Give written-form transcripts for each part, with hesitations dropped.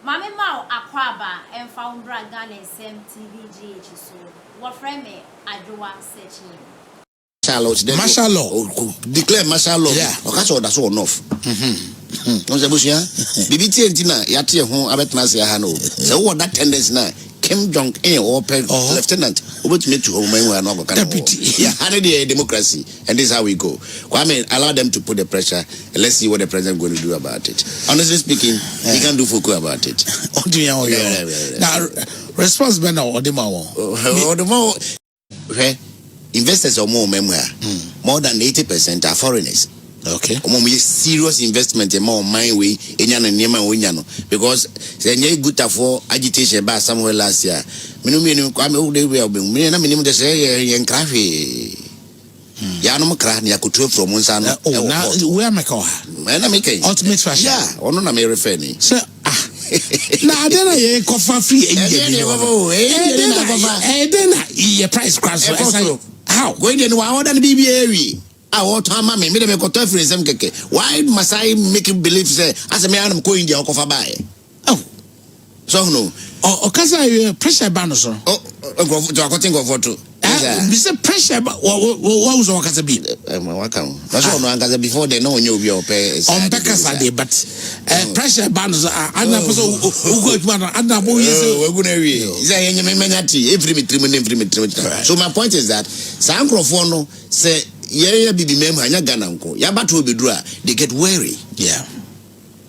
Mame Mao Akwaba and found Dragon and SMTVGH so what frame Adjoa searching. Martial law. Declare martial law. Yeah. Okay, so that's all enough. On the bush, yeah. BBT and Tina, Yati home, Abetnasia Hano. So what that tendency now? Kim Jong Un or Lieutenant, which made to home when we are not deputy. Yeah, 100-year democracy, and this is how we go. Kwame, allow them to put the pressure, and let's see what the president going to do about it. Honestly speaking, he can do Foko about it. Now, responsible now, Odemo. Okay, investors are more more than 80% are foreigners. Okay. Serious investment in more mine way because they good for agitation by somewhere last year. Minimum Kwame they will be minimum the say in coffee. Yanum Kran Yakutu from Monsana. Oh, now where am I going? Ultimate fashion. Yeah, or no, I'm referring. Sir, now then I coffee free then a price crash. How? Going in one than BBA. I want to have me make a tough reason. Why must I make you believe say as a man I'm going the alcohol buy? Oh, so no. Oh, because I pressure banners. Oh, I think of what to. Mr. Pressure, what was all because of be? Welcome. That's all no because before they know you will pay. On Becca's but pressure banners are another person who got one another boy. We're going to read. So my point is that some microphone say. Yeah, be member Gananko. Yabato be draw. They get wary. Yeah.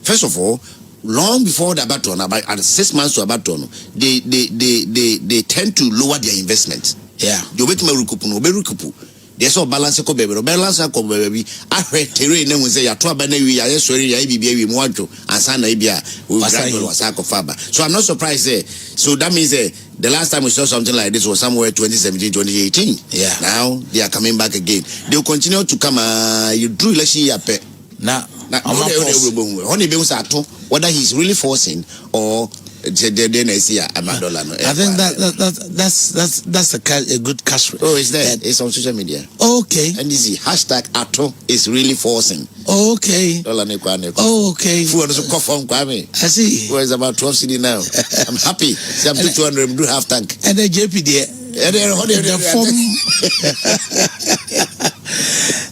First of all, long before the baton, about 6 months to a baton, they tend to lower their investment. Yeah. You wait me rukupu, berukupu. They saw balance ko baby, balance ko baby. I heard terrain name say ya to abana wi ya sorry ya bibi wi mo adwo ansa na bia we graduate was akofaba. So I'm not surprised there. So that means the last time we saw something like this was somewhere 2017, 2018. Yeah. Now they are coming back again. They will continue to come. You do election year pe. Now, whether he's really forcing or I think that's a good cash. Oh, it's there. It's on social media. Okay. And this hashtag Ato is really forcing. Okay. Okay. I see. Well, it's about 12 CD now. I'm happy. I'm 200. Do half tank. And the JPD.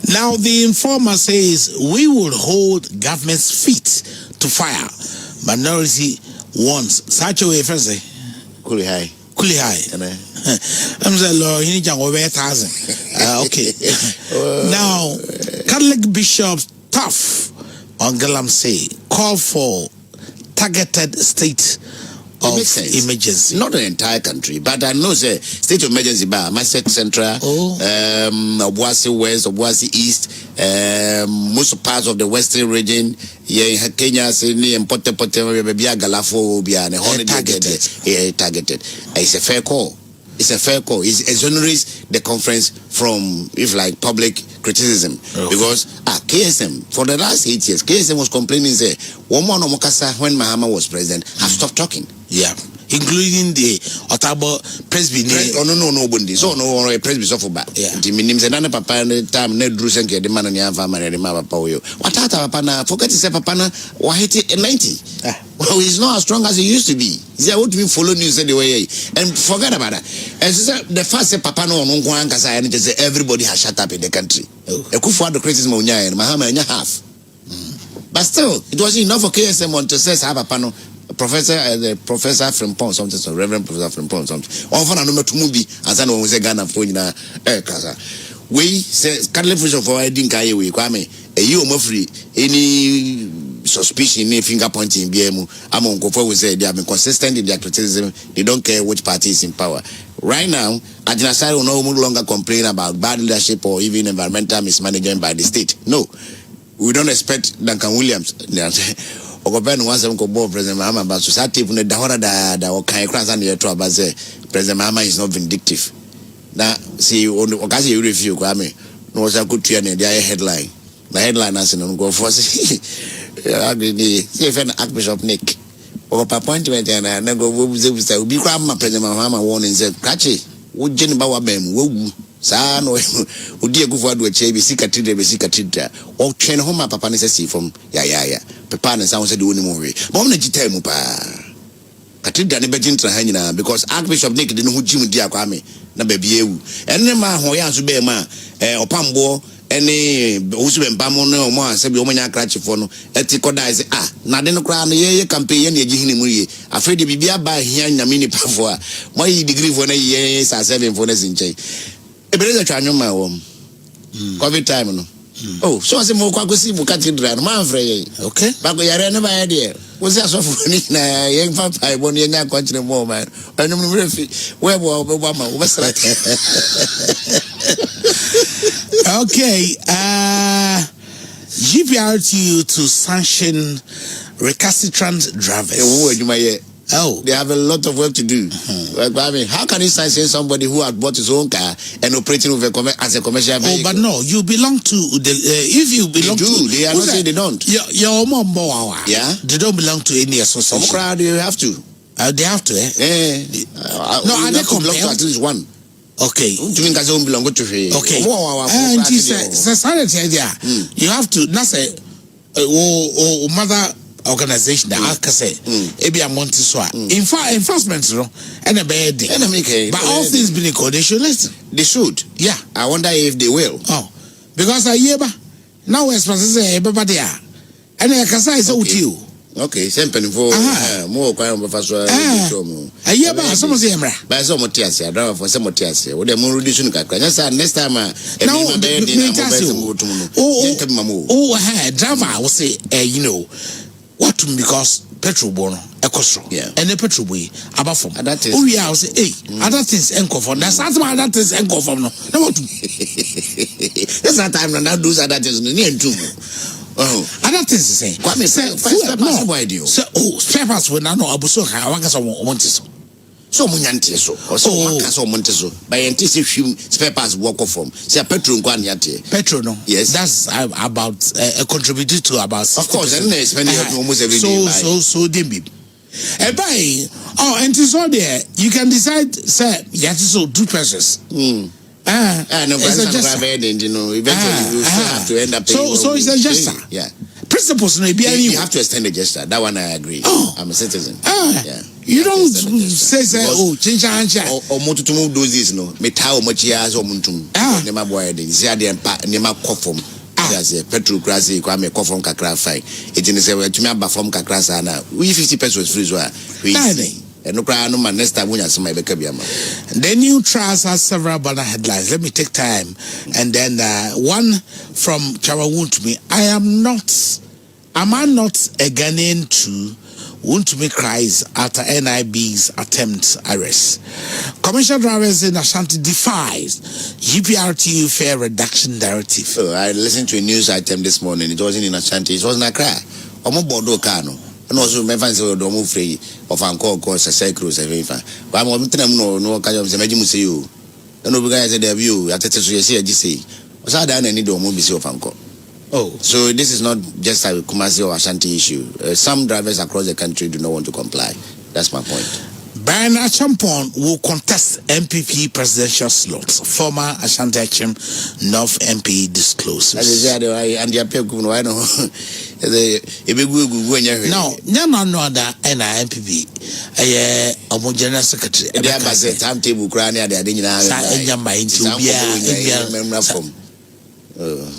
Now the informer says we will hold government's feet to fire. Minority wants such a way for say Kuli high. I'm saying Lord, you need over 1,000. Okay. Now Catholic Bishop Tough on Galamsey call for targeted state of emergency. Not the entire country, but I know the state of emergency by Masset Central, Obuasi West, Obuasi East, most parts of the western region, Kenya, Sydney, and Pote, Galafo, targeted. It's a fair call. It's a fair call. It exonerates the conference from, if like, public criticism. Okay. Because KSM, for the last 8 years, KSM was complaining, say, Woman Omokasa, when Mahama was president, have stopped talking. Yeah. Including the Otago Presby. No, Bundi. So, no, a Presby of back. Yeah. The meaning, and Papa, and time, Ned Drusen, the man and your family, and the Mama Poyo. What are Papana? Forget to say Papana, Wahiti 90. Well, he's not as strong as he used to be. He won't be following news anyway. And forget about that. And so the first Papano on Unguankasa, and it is everybody has shut up in the country. A coup for the criticism of Nya and Mahama and half. But still, it was enough for KSM on to say, have a panel. Professor from Pond, something, so Reverend Professor from Pond, something. Often I know to movie, and someone was a gun of Ponyna Casa. We say, Catholic Bishop for Adinkrah, we Kwame, a you more free, any suspicion, any finger pointing, BMU, among Kofo, we say they have been consistent in their criticism, they don't care which party is in power. Right now, Adinkrah will no longer complain about bad leadership or even environmental mismanagement by the state. No, we don't expect Duncan Williams. Ogoben once I'm go President Mahama, but society when the Dahora da or Kai Cross and the Trabaze, President Mahama is not vindictive. Now, see, on the occasion review, Kwame, no was a good to the headline. The headline has an go for see if an Archbishop Nick or appointment and I go be Grandma President Mahama warning said, Catchy, would Jenny Bawabem, woo. Sa no udi egu fadu eche be sikatidra o twene homa papa ne sesi from ya papa ne sa wo se de woni mo we bo na gita mu pa cathedral ne Adinkrah hanyina because Archbishop Nick de no hu jim dia Kwame na ba bi ewu enne ma ho ya so be ma opambo ene usu be mpamo ne omo ase bi omo nya krachifo no eti koda ise na de no kra no ye campaign ye na ejihini mu ye afrede bibia ba hia nyame ni pafo a mo yi degree fo na ye sa 7 fo na sinche ebeleza twanyo ma wo covid time no oh so ase mo kwa gosi bu cathedral no ma afre ye okay ba go yare ne ba ye de wo se asofo ni na ye papa e bo ne nya kwachire mo ma anum no refi we bo ma wo besra okay GPRTU to sanction recalcitrant drivers. Oh, they have a lot of work to do. I mean, how can you sanction somebody who had bought his own car and operating with as a commercial vehicle? Oh, but no, you belong to the. If you belong to, they are not saying they don't. Your mom, yeah, they don't belong to any association. They have to. They have to, no, are they compelled? At least one. Okay. Okay. And society idea. You have to. That's a mother organization that I can say ebi amonti so enforcement no and a bad day. But all things being in coordination, listen. They should. Yeah. I wonder if they will. Oh, because I hear now we're supposed to say everybody are and I can say so with you. Okay, simple for more kwano befaso I hear about some of them. By some motias, I drive for some motias. What the more reduction kakra. Next time now driver will say you know what because petrol bono ekosro and the petrol boy about from oh yeah I say hey other things enko from that's not other things enko from no what that's not time now those other things no near too other things say Kwame say spare parts we now no abuso ha waka so want so munyante so so waka so monte so by entisi hwim spare parts work from say petrol nkwa nyate petrol no yes that's about contributed to about 60%. Of course and spending almost every day so dem be buy and so there you can decide say you have to so 2 pesos no you know eventually you have to end up paying so it's a gesture principles no you have to extend the gesture that one I agree I'm a citizen you don't say change or motutumu do this no metao mochia so muntum nema boy de sia de empa nema kofom as petrol crazy Kwame kofom kakra fine it in say we tumi aba from kakra sa na we 50 pesos free so we no cry no man next time when you see my beka biama. The new trials has several banner headlines. Let me take time and then one from Chawawun to me. Am I not a Ghanaian too? Won't me cries after NIB's attempt arrest. Commercial drivers in Ashanti defies GPRTU fare reduction directive. I listened to a news item this morning. It wasn't in Ashanti. It was in Accra. Omo Bordeaux Kano. And also, my fans say, "Don't move free of Anko course a cycle." But I'm going to no kind of imagine say you. And no guys at the view. At the say, "Was I done any do move of Anko?" Oh, so this is not just a Kumasi or Ashanti issue. Some drivers across the country do not want to comply. That's my point. Brian Achampon will contest MPP presidential slots. Former Ashanti Achim North MP discloses. And the people know. No other MPP. General secretary. They have a timetable.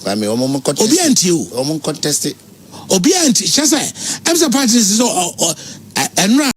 Kwame omo contest Obianti just say I'm surprised so